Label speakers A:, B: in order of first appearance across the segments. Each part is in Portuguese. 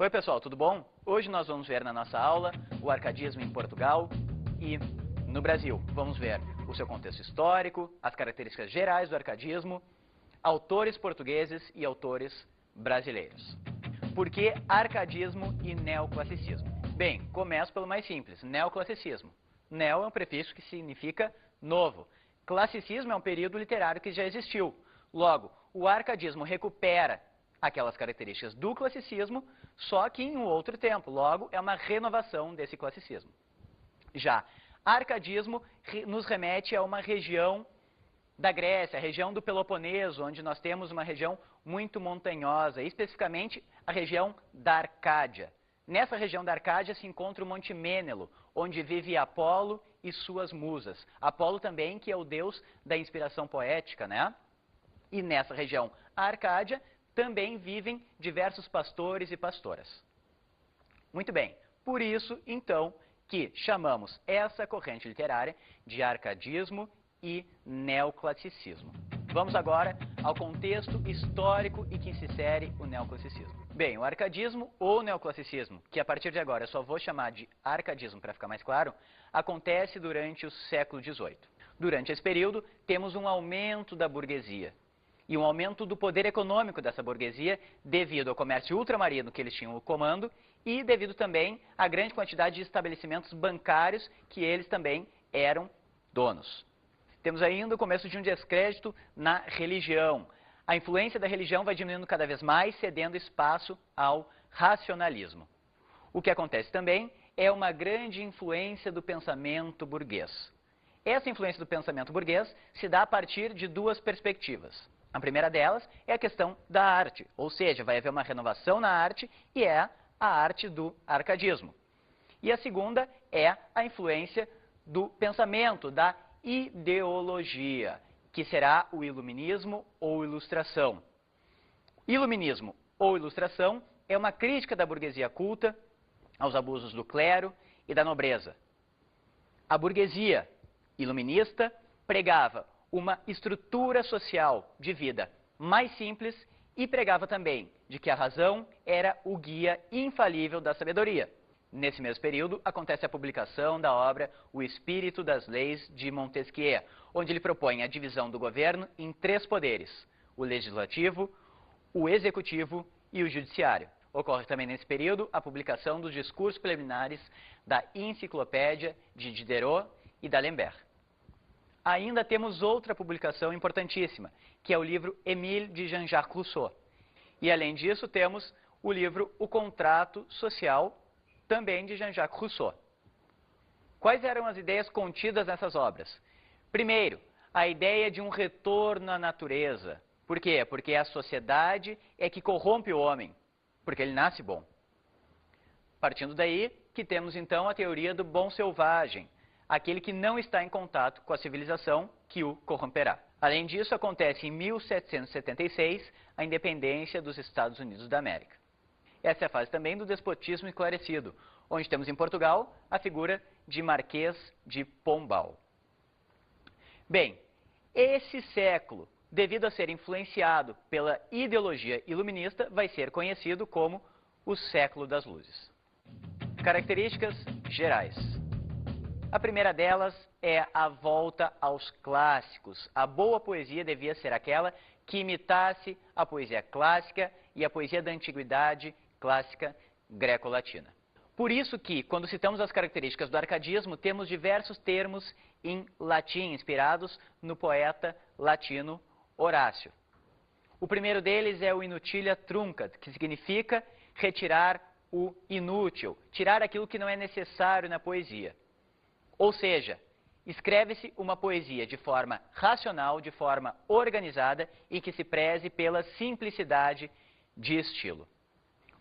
A: Oi pessoal, tudo bom? Hoje nós vamos ver na nossa aula o arcadismo em Portugal e no Brasil. Vamos ver o seu contexto histórico, as características gerais do arcadismo, autores portugueses e autores brasileiros. Por que arcadismo e neoclassicismo? Bem, começo pelo mais simples, neoclassicismo. Neo é um prefixo que significa novo. Classicismo é um período literário que já existiu. Logo, o arcadismo recupera aquelas características do classicismo, só que em um outro tempo. Logo, é uma renovação desse classicismo. Já arcadismo nos remete a uma região da Grécia, a região do Peloponeso, onde nós temos uma região muito montanhosa, especificamente a região da Arcádia. Nessa região da Arcádia se encontra o Monte Mênelo, onde vive Apolo e suas musas. Apolo também, que é o deus da inspiração poética, né? E nessa região, a Arcádia, também vivem diversos pastores e pastoras. Muito bem, por isso, então, que chamamos essa corrente literária de arcadismo e neoclassicismo. Vamos agora ao contexto histórico em que se insere o neoclassicismo. Bem, o arcadismo ou neoclassicismo, que a partir de agora eu só vou chamar de arcadismo para ficar mais claro, acontece durante o século XVIII. Durante esse período, temos um aumento da burguesia e um aumento do poder econômico dessa burguesia devido ao comércio ultramarino que eles tinham o comando e devido também à grande quantidade de estabelecimentos bancários que eles também eram donos. Temos ainda o começo de um descrédito na religião. A influência da religião vai diminuindo cada vez mais, cedendo espaço ao racionalismo. O que acontece também é uma grande influência do pensamento burguês. Essa influência do pensamento burguês se dá a partir de duas perspectivas. A primeira delas é a questão da arte, ou seja, vai haver uma renovação na arte e é a arte do arcadismo. E a segunda é a influência do pensamento, da ideologia, que será o iluminismo ou ilustração. Iluminismo ou ilustração é uma crítica da burguesia culta aos abusos do clero e da nobreza. A burguesia iluminista pregava uma estrutura social de vida mais simples e pregava também de que a razão era o guia infalível da sabedoria. Nesse mesmo período, acontece a publicação da obra O Espírito das Leis de Montesquieu, onde ele propõe a divisão do governo em três poderes: o legislativo, o executivo e o judiciário. Ocorre também nesse período a publicação dos discursos preliminares da Enciclopédia de Diderot e d'Alembert. Ainda temos outra publicação importantíssima, que é o livro Émile de Jean-Jacques Rousseau. E além disso temos o livro O Contrato Social, também de Jean-Jacques Rousseau. Quais eram as ideias contidas nessas obras? Primeiro, a ideia de um retorno à natureza. Por quê? Porque a sociedade é que corrompe o homem, porque ele nasce bom. Partindo daí, que temos então a teoria do bom selvagem, aquele que não está em contato com a civilização que o corromperá. Além disso, acontece em 1776 a independência dos Estados Unidos da América. Essa é a fase também do despotismo esclarecido, onde temos em Portugal a figura de Marquês de Pombal. Bem, esse século, devido a ser influenciado pela ideologia iluminista, vai ser conhecido como o século das luzes. Características gerais. A primeira delas é a volta aos clássicos. A boa poesia devia ser aquela que imitasse a poesia clássica e a poesia da antiguidade clássica greco-latina. Por isso que, quando citamos as características do arcadismo, temos diversos termos em latim, inspirados no poeta latino Horácio. O primeiro deles é o inutilia truncat, que significa retirar o inútil, tirar aquilo que não é necessário na poesia. Ou seja, escreve-se uma poesia de forma racional, de forma organizada e que se preze pela simplicidade de estilo.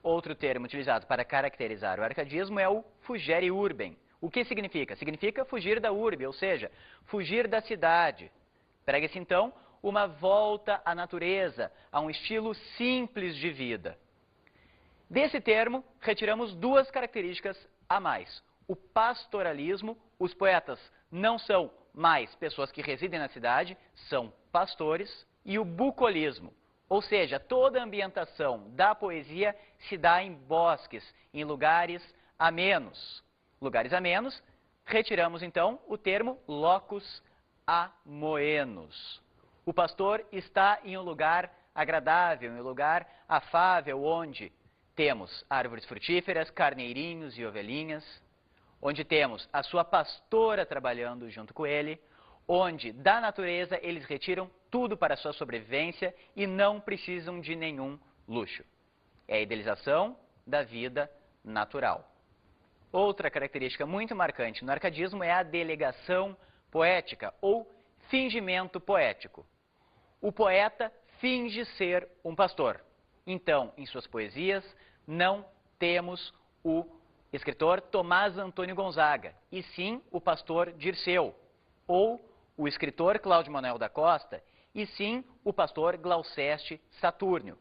A: Outro termo utilizado para caracterizar o arcadismo é o fugere urbem. O que significa? Significa fugir da urbe, ou seja, fugir da cidade. Prega-se então uma volta à natureza, a um estilo simples de vida. Desse termo, retiramos duas características a mais. O pastoralismo, os poetas não são mais pessoas que residem na cidade, são pastores, e o bucolismo, Ou seja, toda a ambientação da poesia se dá em bosques, em lugares amenos. Lugares amenos, retiramos então o termo locus amoenos. O pastor está em um lugar agradável, em um lugar afável, onde temos árvores frutíferas, carneirinhos e ovelhinhas, onde temos a sua pastora trabalhando junto com ele, onde da natureza eles retiram tudo para a sua sobrevivência e não precisam de nenhum luxo. É a idealização da vida natural. Outra característica muito marcante no arcadismo é a delegação poética ou fingimento poético. O poeta finge ser um pastor. Então, em suas poesias, não temos o escritor Tomás Antônio Gonzaga, e sim o pastor Dirceu, ou o escritor Cláudio Manuel da Costa, e sim o pastor Glauceste Satúrnio.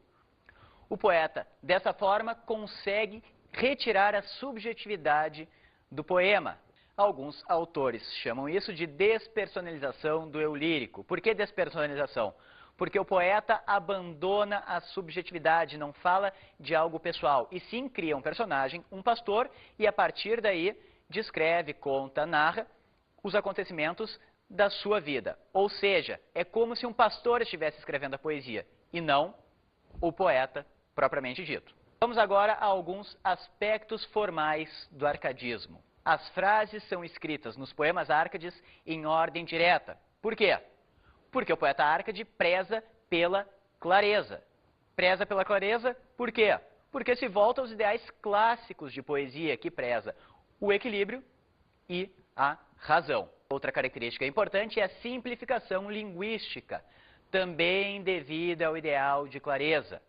A: O poeta, dessa forma, consegue retirar a subjetividade do poema. Alguns autores chamam isso de despersonalização do eu lírico. Por que despersonalização? Porque o poeta abandona a subjetividade, não fala de algo pessoal, e sim cria um personagem, um pastor, e a partir daí descreve, conta, narra os acontecimentos da sua vida. Ou seja, é como se um pastor estivesse escrevendo a poesia, e não o poeta propriamente dito. Vamos agora a alguns aspectos formais do arcadismo. As frases são escritas nos poemas árcades em ordem direta. Por quê? Porque o poeta Árcade preza pela clareza. Preza pela clareza por quê? Porque se volta aos ideais clássicos de poesia, que preza o equilíbrio e a razão. Outra característica importante é a simplificação linguística, também devida ao ideal de clareza.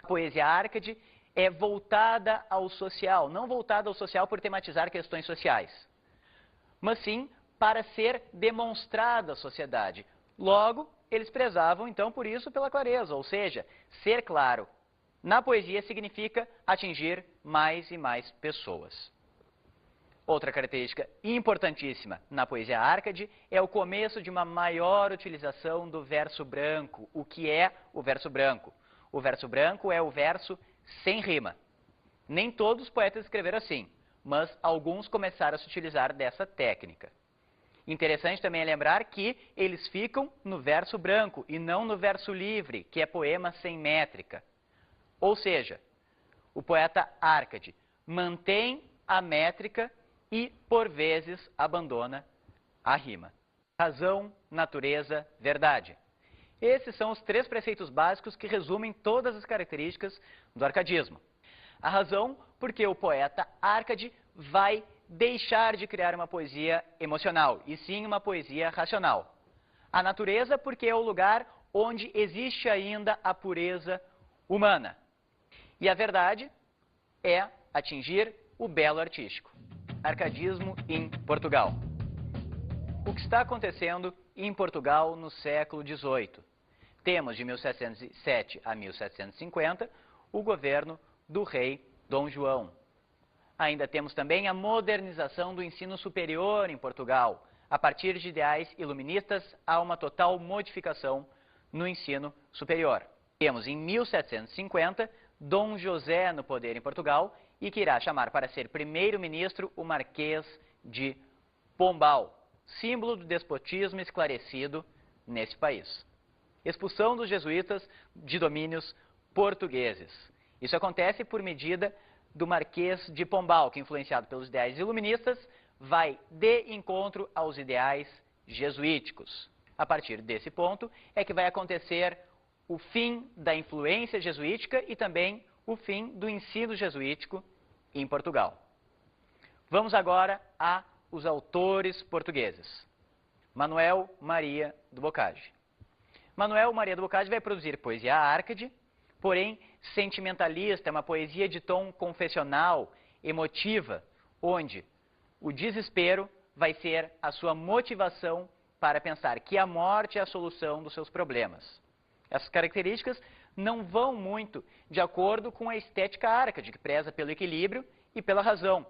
A: A poesia Árcade é voltada ao social, não voltada ao social por tematizar questões sociais, mas sim para ser demonstrada à sociedade. Logo, eles prezavam, então, por isso, pela clareza, ou seja, ser claro. Na poesia significa atingir mais e mais pessoas. Outra característica importantíssima na poesia Árcade é o começo de uma maior utilização do verso branco. O que é o verso branco? O verso branco é o verso sem rima. Nem todos os poetas escreveram assim, mas alguns começaram a se utilizar dessa técnica. Interessante também é lembrar que eles ficam no verso branco e não no verso livre, que é poema sem métrica. Ou seja, o poeta Árcade mantém a métrica e, por vezes, abandona a rima. Razão, natureza, verdade. Esses são os 3 preceitos básicos que resumem todas as características do arcadismo. A razão, porque o poeta Árcade vai deixar de criar uma poesia emocional, e sim uma poesia racional. A natureza, porque é o lugar onde existe ainda a pureza humana. E a verdade é atingir o belo artístico. Arcadismo em Portugal. O que está acontecendo em Portugal no século XVIII? Temos de 1707 a 1750 o governo do rei Dom João. Ainda temos também a modernização do ensino superior em Portugal. A partir de ideais iluministas, há uma total modificação no ensino superior. Temos em 1750 Dom José no poder em Portugal e que irá chamar para ser primeiro-ministro o Marquês de Pombal, símbolo do despotismo esclarecido nesse país. Expulsão dos jesuítas de domínios portugueses. Isso acontece por medida do Marquês de Pombal, que, influenciado pelos ideais iluministas, vai de encontro aos ideais jesuíticos. A partir desse ponto é que vai acontecer o fim da influência jesuítica e também o fim do ensino jesuítico em Portugal. Vamos agora aos autores portugueses. Manuel Maria do Bocage. Manuel Maria do Bocage vai produzir poesia Árcade, porém sentimentalista, uma poesia de tom confessional, emotiva, onde o desespero vai ser a sua motivação para pensar que a morte é a solução dos seus problemas. Essas características não vão muito de acordo com a estética Árcade, que preza pelo equilíbrio e pela razão.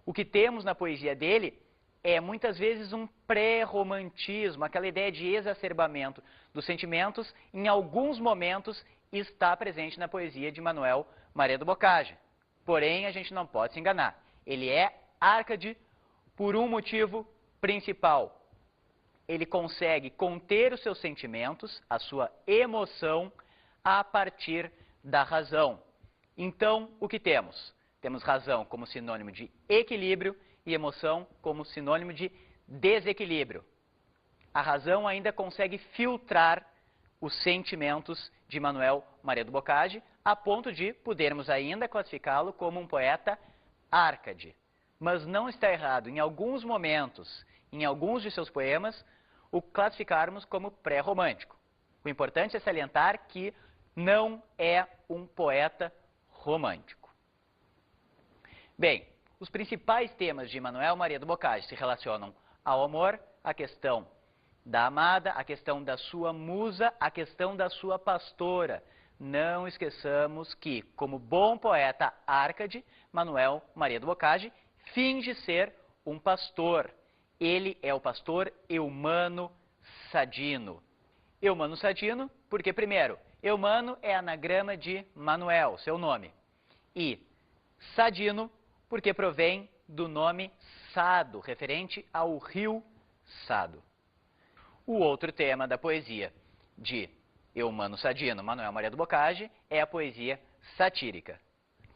A: O que temos na poesia dele é muitas vezes um pré-romantismo, aquela ideia de exacerbamento dos sentimentos, em alguns momentos está presente na poesia de Manuel Maria do Bocage. Porém, a gente não pode se enganar. Ele é Árcade por um motivo principal. Ele consegue conter os seus sentimentos, a sua emoção, a partir da razão. Então, o que temos? Temos razão como sinônimo de equilíbrio e emoção como sinônimo de desequilíbrio. A razão ainda consegue filtrar os sentimentos de Manuel Maria do Bocage, a ponto de podermos ainda classificá-lo como um poeta Árcade. Mas não está errado, em alguns momentos, em alguns de seus poemas, o classificarmos como pré-romântico. O importante é salientar que não é um poeta romântico. Bem, os principais temas de Manuel Maria do Bocage se relacionam ao amor, à questão da amada, à questão da sua musa, à questão da sua pastora. Não esqueçamos que, como bom poeta Árcade, Manuel Maria do Bocage finge ser um pastor. Ele é o pastor Eumano Sadino. Eumano Sadino, porque, primeiro, Eumano é anagrama de Manuel, seu nome. E Sadino, porque provém do nome Sado, referente ao rio Sado. O outro tema da poesia de Eumano Sadino, Manuel Maria do Bocage, é a poesia satírica.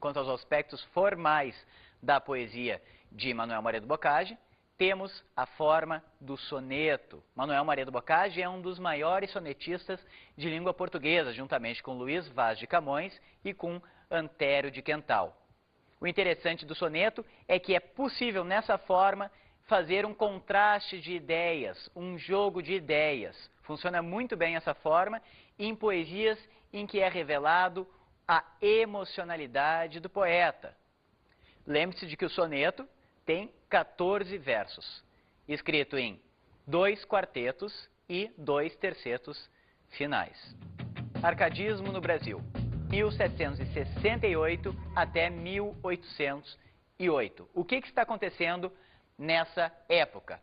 A: Quanto aos aspectos formais da poesia de Manuel Maria do Bocage, temos a forma do soneto. Manuel Maria do Bocage é um dos maiores sonetistas de língua portuguesa, juntamente com Luís Vaz de Camões e com Antério de Quental. O interessante do soneto é que é possível, nessa forma, fazer um contraste de ideias, um jogo de ideias. Funciona muito bem essa forma em poesias em que é revelado a emocionalidade do poeta. Lembre-se de que o soneto tem 14 versos, escrito em 2 quartetos e 2 tercetos finais. Arcadismo no Brasil, 1768 até 1808. O que está acontecendo nessa época?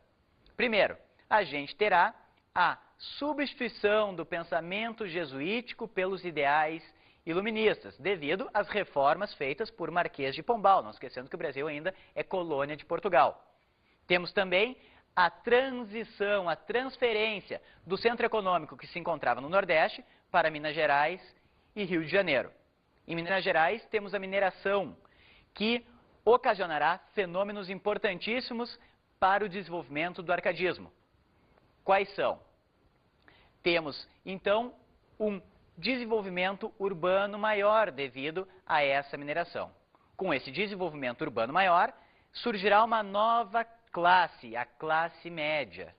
A: Primeiro, a gente terá a substituição do pensamento jesuítico pelos ideais iluministas, devido às reformas feitas por Marquês de Pombal, não esquecendo que o Brasil ainda é colônia de Portugal. Temos também a transição, a transferência do centro econômico que se encontrava no Nordeste para Minas Gerais e Rio de Janeiro. Em Minas Gerais temos a mineração, que ocasionará fenômenos importantíssimos para o desenvolvimento do arcadismo. Quais são? Temos, então, um desenvolvimento urbano maior devido a essa mineração. Com esse desenvolvimento urbano maior, surgirá uma nova classe, a classe média.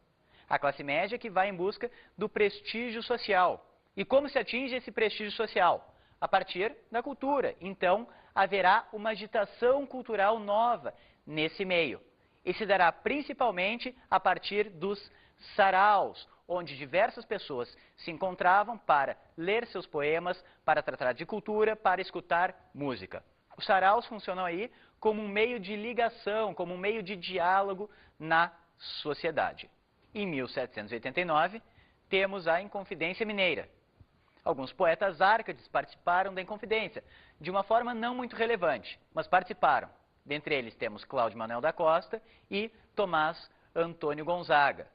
A: A classe média que vai em busca do prestígio social. E como se atinge esse prestígio social? A partir da cultura. Então, haverá uma agitação cultural nova nesse meio. E se dará principalmente a partir dos saraus, onde diversas pessoas se encontravam para ler seus poemas, para tratar de cultura, para escutar música. Os saraus funcionam aí como um meio de ligação, como um meio de diálogo na sociedade. Em 1789, temos a Inconfidência Mineira. Alguns poetas árcades participaram da Inconfidência, de uma forma não muito relevante, mas participaram. Dentre eles temos Cláudio Manuel da Costa e Tomás Antônio Gonzaga.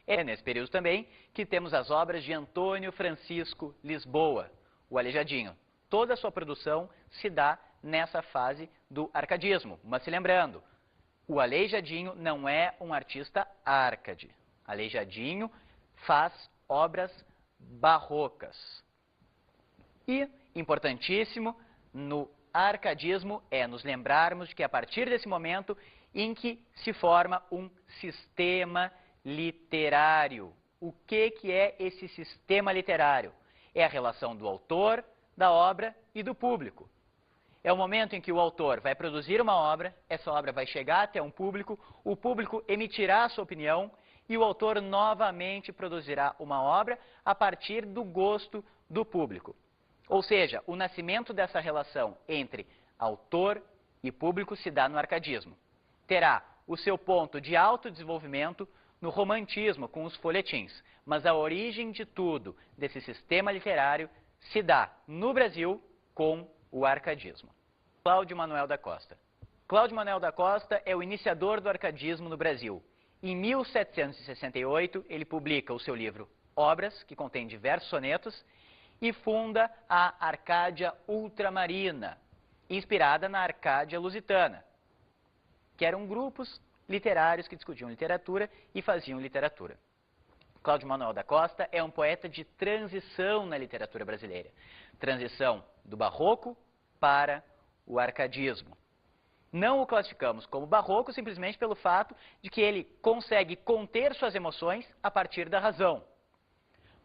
A: É nesse período também que temos as obras de Antônio Francisco Lisboa, o Aleijadinho. Toda a sua produção se dá nessa fase do arcadismo. Mas se lembrando, o Aleijadinho não é um artista árcade. Aleijadinho faz obras barrocas. E, importantíssimo, no arcadismo é nos lembrarmos de que a partir desse momento em que se forma um sistema literário. O que é esse sistema literário? É a relação do autor, da obra e do público. É o momento em que o autor vai produzir uma obra, essa obra vai chegar até um público, o público emitirá a sua opinião e o autor novamente produzirá uma obra a partir do gosto do público. Ou seja, o nascimento dessa relação entre autor e público se dá no arcadismo. Terá o seu ponto de autodesenvolvimento no romantismo, com os folhetins. Mas a origem de tudo, desse sistema literário, se dá no Brasil com o arcadismo. Cláudio Manuel da Costa. Cláudio Manuel da Costa é o iniciador do arcadismo no Brasil. Em 1768, ele publica o seu livro Obras, que contém diversos sonetos, e funda a Arcádia Ultramarina, inspirada na Arcádia Lusitana, que eram grupos literários que discutiam literatura e faziam literatura. Cláudio Manuel da Costa é um poeta de transição na literatura brasileira. Transição do barroco para o arcadismo. Não o classificamos como barroco simplesmente pelo fato de que ele consegue conter suas emoções a partir da razão.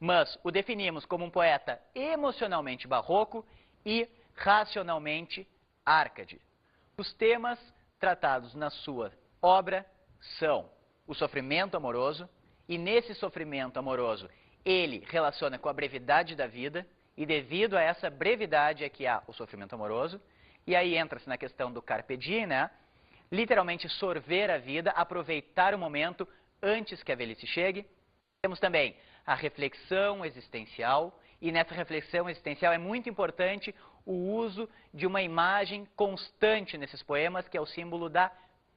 A: Mas o definimos como um poeta emocionalmente barroco e racionalmente árcade. Os temas tratados na sua obra são o sofrimento amoroso, e nesse sofrimento amoroso ele relaciona com a brevidade da vida, e devido a essa brevidade é que há o sofrimento amoroso, e aí entra-se na questão do carpe diem, né? Literalmente sorver a vida, aproveitar o momento antes que a velhice chegue. Temos também a reflexão existencial, e nessa reflexão existencial é muito importante o uso de uma imagem constante nesses poemas, que é o símbolo da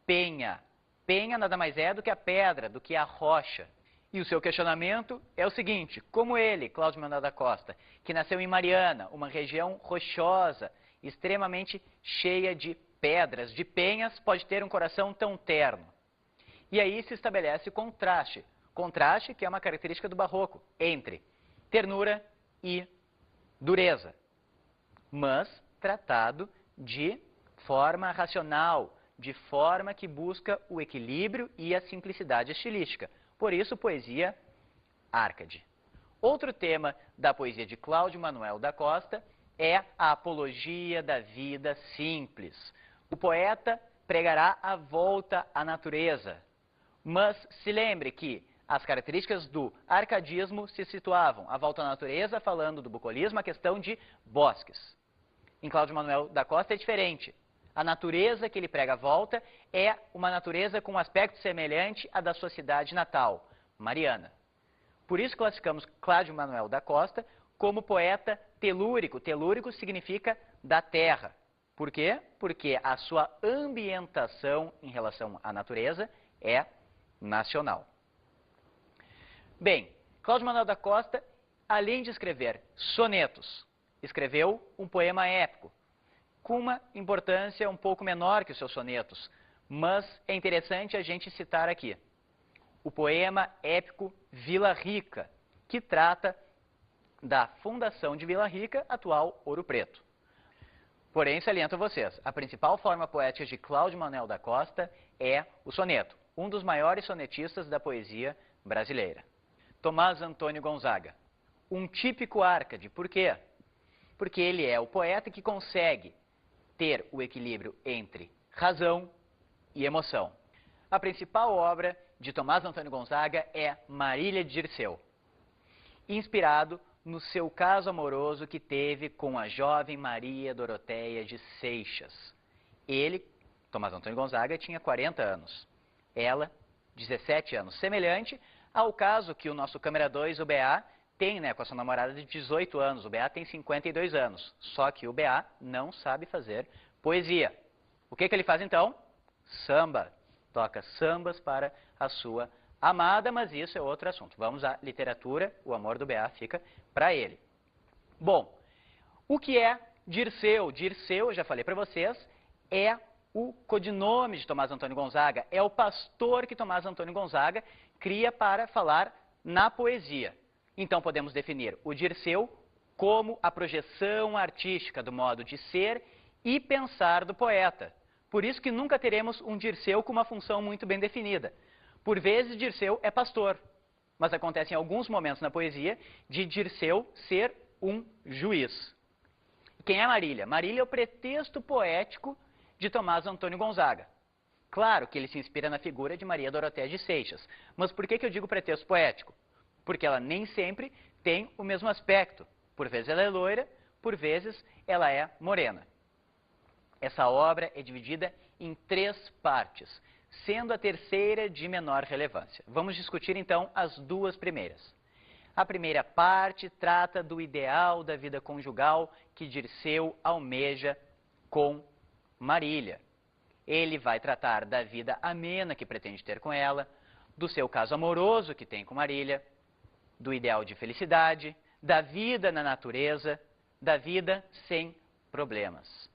A: penha. Penha nada mais é do que a pedra, do que a rocha. E o seu questionamento é o seguinte: como ele, Cláudio Manuel da Costa, que nasceu em Mariana, uma região rochosa, extremamente cheia de pedras, de penhas, pode ter um coração tão terno? E aí se estabelece o contraste. Contraste que é uma característica do barroco, entre ternura e dureza, mas tratado de forma racional, de forma que busca o equilíbrio e a simplicidade estilística. Por isso, poesia árcade. Outro tema da poesia de Cláudio Manuel da Costa é a apologia da vida simples. O poeta pregará a volta à natureza, mas se lembre que as características do arcadismo se situavam à volta à natureza, falando do bucolismo, a questão de bosques. Em Cláudio Manuel da Costa é diferente. A natureza que ele prega à volta é uma natureza com um aspecto semelhante à da sua cidade natal, Mariana. Por isso classificamos Cláudio Manuel da Costa como poeta telúrico. Telúrico significa da terra. Por quê? Porque a sua ambientação em relação à natureza é nacional. Bem, Cláudio Manuel da Costa, além de escrever sonetos, escreveu um poema épico, com uma importância um pouco menor que os seus sonetos, mas é interessante a gente citar aqui o poema épico Vila Rica, que trata da fundação de Vila Rica, atual Ouro Preto. Porém, saliento a vocês, a principal forma poética de Cláudio Manuel da Costa é o soneto, um dos maiores sonetistas da poesia brasileira. Tomás Antônio Gonzaga, um típico árcade. Por quê? Porque ele é o poeta que consegue ter o equilíbrio entre razão e emoção. A principal obra de Tomás Antônio Gonzaga é Marília de Dirceu, inspirado no seu caso amoroso que teve com a jovem Maria Doroteia de Seixas. Ele, Tomás Antônio Gonzaga, tinha 40 anos, ela 17 anos, semelhante ao caso que o nosso câmera 2, o BA, tem, né, com a sua namorada de 18 anos. O BA tem 52 anos, só que o BA não sabe fazer poesia. O que ele faz então? Samba. Toca sambas para a sua amada, mas isso é outro assunto. Vamos à literatura, o amor do BA fica para ele. Bom, o que é Dirceu? Dirceu, eu já falei para vocês, é o codinome de Tomás Antônio Gonzaga, é o pastor que Tomás Antônio Gonzaga cria para falar na poesia. Então podemos definir o Dirceu como a projeção artística do modo de ser e pensar do poeta. Por isso que nunca teremos um Dirceu com uma função muito bem definida. Por vezes Dirceu é pastor, mas acontece em alguns momentos na poesia de Dirceu ser um juiz. Quem é Marília? Marília é o pretexto poético de Tomás Antônio Gonzaga. Claro que ele se inspira na figura de Maria Doroteia de Seixas, mas por que eu digo pretexto poético? Porque ela nem sempre tem o mesmo aspecto. Por vezes ela é loira, por vezes ela é morena. Essa obra é dividida em 3 partes. sendo a terceira de menor relevância. Vamos discutir então as duas primeiras. A primeira parte trata do ideal da vida conjugal que Dirceu almeja com Marília. Ele vai tratar da vida amena que pretende ter com ela, do seu caso amoroso que tem com Marília, do ideal de felicidade, da vida na natureza, da vida sem problemas.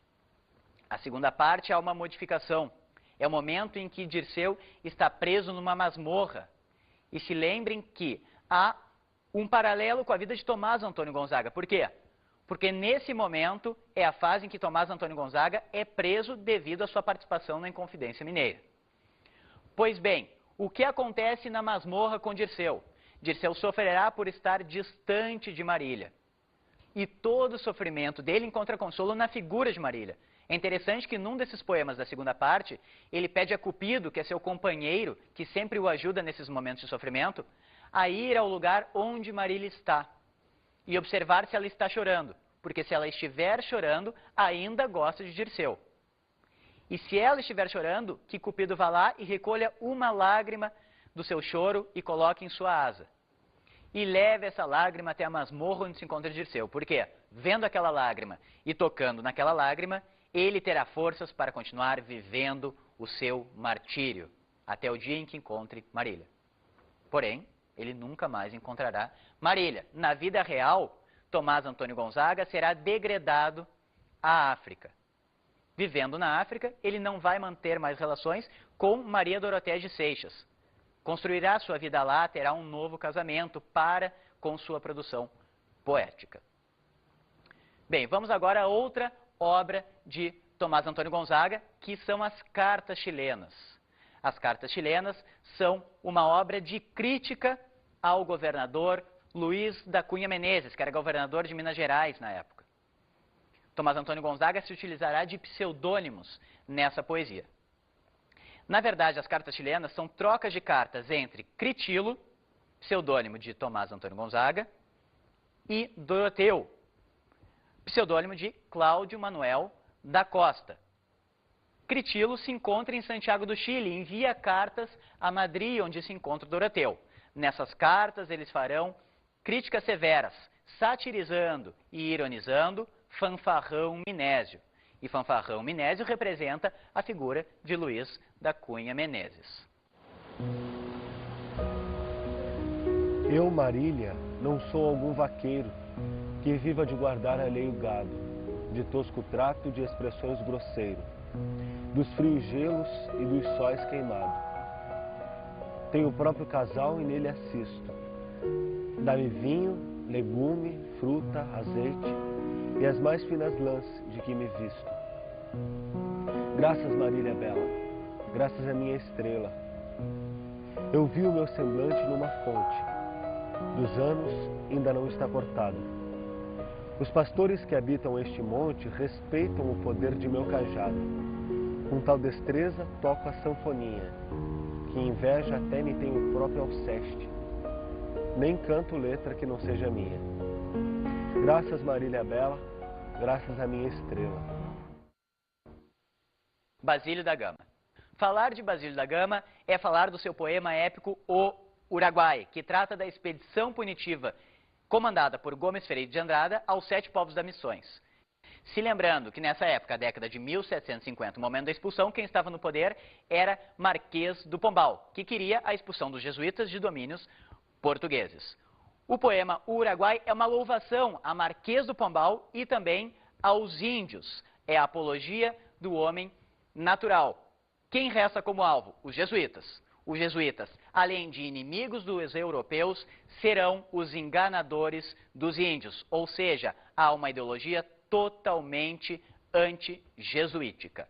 A: A segunda parte é uma modificação. É o momento em que Dirceu está preso numa masmorra. E se lembrem que há um paralelo com a vida de Tomás Antônio Gonzaga. Por quê? Porque nesse momento é a fase em que Tomás Antônio Gonzaga é preso devido à sua participação na Inconfidência Mineira. Pois bem, o que acontece na masmorra com Dirceu? Dirceu sofrerá por estar distante de Marília. E todo o sofrimento dele encontra consolo na figura de Marília. É interessante que num desses poemas da segunda parte, ele pede a Cupido, que é seu companheiro, que sempre o ajuda nesses momentos de sofrimento, a ir ao lugar onde Marília está e observar se ela está chorando, porque se ela estiver chorando, ainda gosta de Dirceu. E se ela estiver chorando, que Cupido vá lá e recolha uma lágrima do seu choro e coloque em sua asa. E leve essa lágrima até a masmorra onde se encontra Dirceu. Por quê? Vendo aquela lágrima e tocando naquela lágrima, ele terá forças para continuar vivendo o seu martírio, até o dia em que encontre Marília. Porém, ele nunca mais encontrará Marília. Na vida real, Tomás Antônio Gonzaga será degradado à África. Vivendo na África, ele não vai manter mais relações com Maria Dorotéia de Seixas. Construirá sua vida lá, terá um novo casamento para com sua produção poética. Bem, vamos agora a outra obra de Tomás Antônio Gonzaga, que são as Cartas Chilenas. As Cartas Chilenas são uma obra de crítica ao governador Luiz da Cunha Menezes, que era governador de Minas Gerais na época. Tomás Antônio Gonzaga se utilizará de pseudônimos nessa poesia. Na verdade, as Cartas Chilenas são trocas de cartas entre Critilo, pseudônimo de Tomás Antônio Gonzaga, e Doroteu, pseudônimo de Cláudio Manuel da Costa. Critilo se encontra em Santiago do Chile e envia cartas a Madrid, onde se encontra Doroteu. Nessas cartas, eles farão críticas severas, satirizando e ironizando Fanfarrão Minésio. E Fanfarrão Minésio representa a figura de Luiz da Cunha Menezes.
B: Eu, Marília, não sou algum vaqueiro que viva de guardar alheio gado, de tosco trato e de expressões grosseiro, dos frios gelos e dos sóis queimados. Tenho o próprio casal e nele assisto. Dá-me vinho, legume, fruta, azeite e as mais finas lãs de que me visto. Graças, Marília bela, graças à minha estrela. Eu vi o meu semblante numa fonte, dos anos ainda não está cortado. Os pastores que habitam este monte respeitam o poder de meu cajado. Com tal destreza toco a sanfoninha, que inveja até me tem o próprio alceste. Nem canto letra que não seja minha. Graças, Marília bela, graças à minha estrela.
A: Basílio da Gama. Falar de Basílio da Gama é falar do seu poema épico O Uruguai, que trata da expedição punitiva comandada por Gomes Ferreira de Andrada aos 7 povos das Missões. Se lembrando que nessa época, a década de 1750, o momento da expulsão, quem estava no poder era Marquês do Pombal, que queria a expulsão dos jesuítas de domínios portugueses. O poema O Uruguai é uma louvação a Marquês do Pombal e também aos índios. É a apologia do homem natural. Quem resta como alvo? Os jesuítas. Os jesuítas, além de inimigos dos europeus, serão os enganadores dos índios, ou seja, há uma ideologia totalmente anti-jesuítica.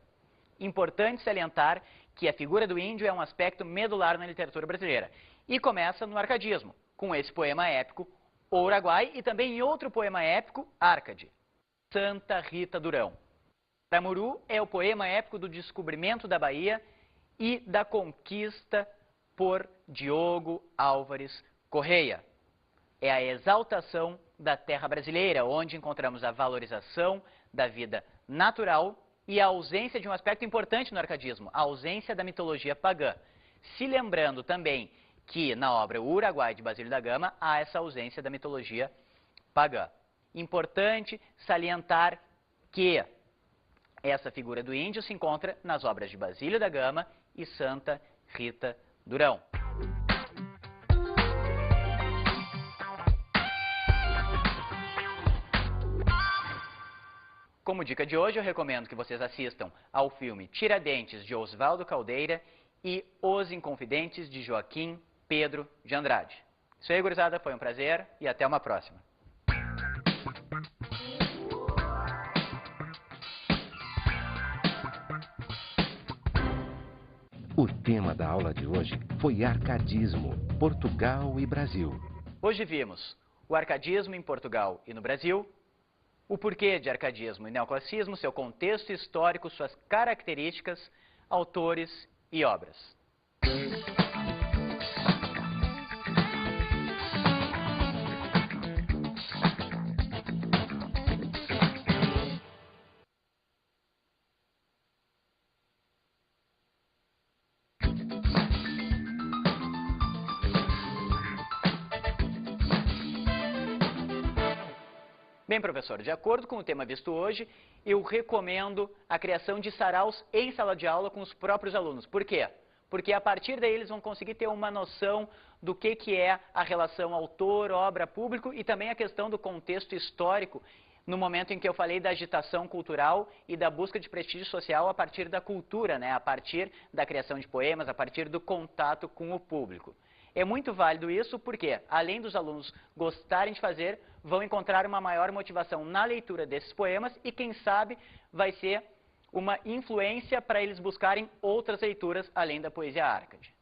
A: Importante salientar que a figura do índio é um aspecto medular na literatura brasileira e começa no arcadismo, com esse poema épico O Uruguai e também em outro poema épico, Árcade, Santa Rita Durão. Aramuru é o poema épico do descobrimento da Bahia e da conquista por Diogo Álvares Correia. É a exaltação da terra brasileira, onde encontramos a valorização da vida natural e a ausência de um aspecto importante no arcadismo, a ausência da mitologia pagã. Se lembrando também que na obra O Uruguai de Basílio da Gama há essa ausência da mitologia pagã. Importante salientar que essa figura do índio se encontra nas obras de Basílio da Gama e Santa Rita Durão. Como dica de hoje, eu recomendo que vocês assistam ao filme Tiradentes, de Oswaldo Caldeira, e Os Inconfidentes, de Joaquim Pedro de Andrade. Isso aí, gurizada, foi um prazer e até uma próxima.
C: O tema da aula de hoje foi arcadismo, Portugal e Brasil.
A: Hoje vimos o arcadismo em Portugal e no Brasil, o porquê de arcadismo e neoclassicismo, seu contexto histórico, suas características, autores e obras. Bem, professor, de acordo com o tema visto hoje, eu recomendo a criação de saraus em sala de aula com os próprios alunos. Por quê? Porque a partir daí eles vão conseguir ter uma noção do que é a relação autor, obra, público e também a questão do contexto histórico, no momento em que eu falei da agitação cultural e da busca de prestígio social a partir da cultura, né? A partir da criação de poemas, a partir do contato com o público. É muito válido isso porque, além dos alunos gostarem de fazer, vão encontrar uma maior motivação na leitura desses poemas e, quem sabe, vai ser uma influência para eles buscarem outras leituras além da poesia Arcade.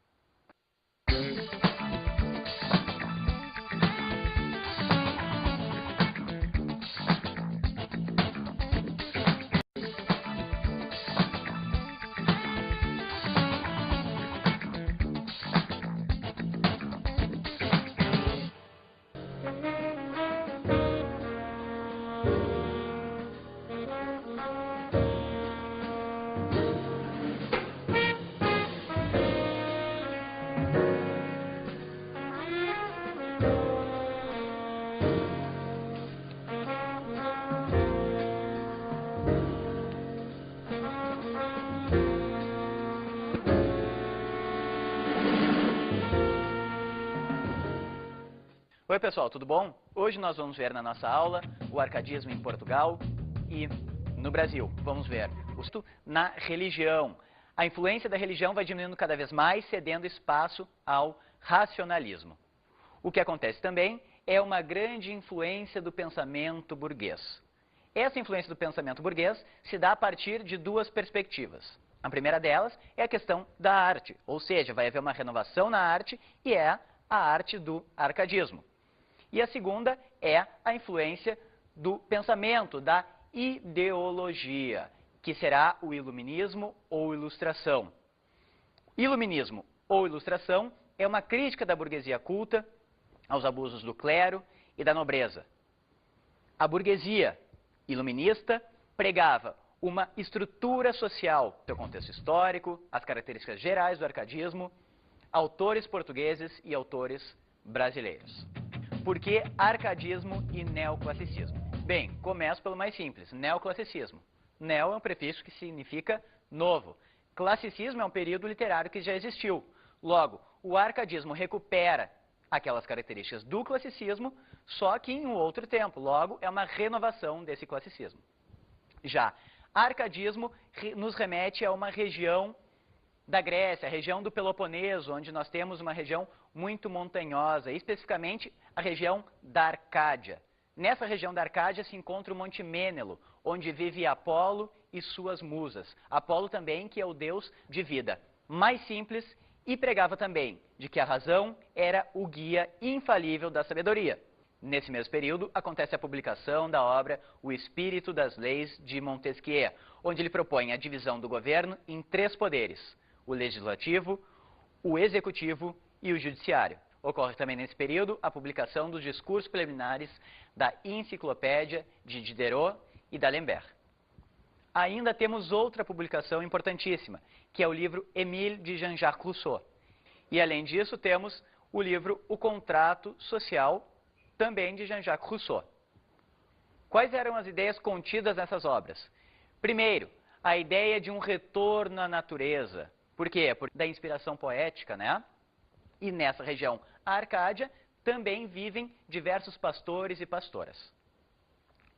A: Oi pessoal, tudo bom? Hoje nós vamos ver na nossa aula o arcadismo em Portugal e no Brasil. Vamos ver o na religião. A influência da religião vai diminuindo cada vez mais, cedendo espaço ao racionalismo. O que acontece também é uma grande influência do pensamento burguês. Essa influência do pensamento burguês se dá a partir de duas perspectivas. A primeira delas é a questão da arte, ou seja, vai haver uma renovação na arte e é a arte do arcadismo. E a segunda é a influência do pensamento, da ideologia, que será o iluminismo ou ilustração. Iluminismo ou ilustração é uma crítica da burguesia culta aos abusos do clero e da nobreza. A burguesia iluminista pregava uma estrutura social, seu contexto histórico, as características gerais do arcadismo, autores portugueses e autores brasileiros. Por que arcadismo e neoclassicismo? Bem, começo pelo mais simples, neoclassicismo. Neo é um prefixo que significa novo. Classicismo é um período literário que já existiu. Logo, o arcadismo recupera aquelas características do classicismo, só que em um outro tempo. Logo, é uma renovação desse classicismo. Já arcadismo nos remete a uma região da Grécia, a região do Peloponeso, onde nós temos uma região muito montanhosa, especificamente a região da Arcádia. Nessa região da Arcádia se encontra o Monte Mênelo, onde vive Apolo e suas musas. Apolo também, que é o deus de vida mais simples, e pregava também de que a razão era o guia infalível da sabedoria. Nesse mesmo período, acontece a publicação da obra O Espírito das Leis de Montesquieu, onde ele propõe a divisão do governo em três poderes: o legislativo, o executivo e o judiciário. Ocorre também nesse período a publicação dos discursos preliminares da Enciclopédia de Diderot e d'Alembert. ainda temos outra publicação importantíssima, que é o livro Émile de Jean-Jacques Rousseau. E além disso, temos o livro O Contrato Social, também de Jean-Jacques Rousseau. Quais eram as ideias contidas nessas obras? Primeiro, a ideia de um retorno à natureza. Por quê? Da inspiração poética, né? E nessa região, a Arcádia, também vivem diversos pastores e pastoras.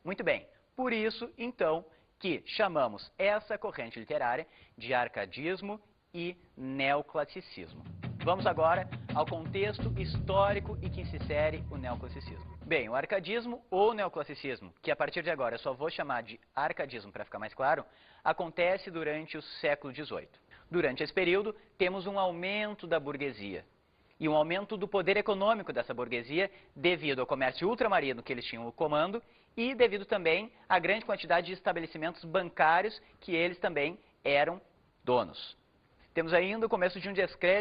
A: Muito bem, por isso, então, que chamamos essa corrente literária de arcadismo e neoclassicismo. Vamos agora ao contexto histórico em que se insere o neoclassicismo. Bem, o arcadismo ou neoclassicismo, que a partir de agora eu só vou chamar de arcadismo para ficar mais claro, acontece durante o século XVIII. Durante esse período, temos um aumento da burguesia e um aumento do poder econômico dessa burguesia devido ao comércio ultramarino que eles tinham o comando e devido também à grande quantidade de estabelecimentos bancários que eles também eram donos. Temos ainda o começo de um descrédito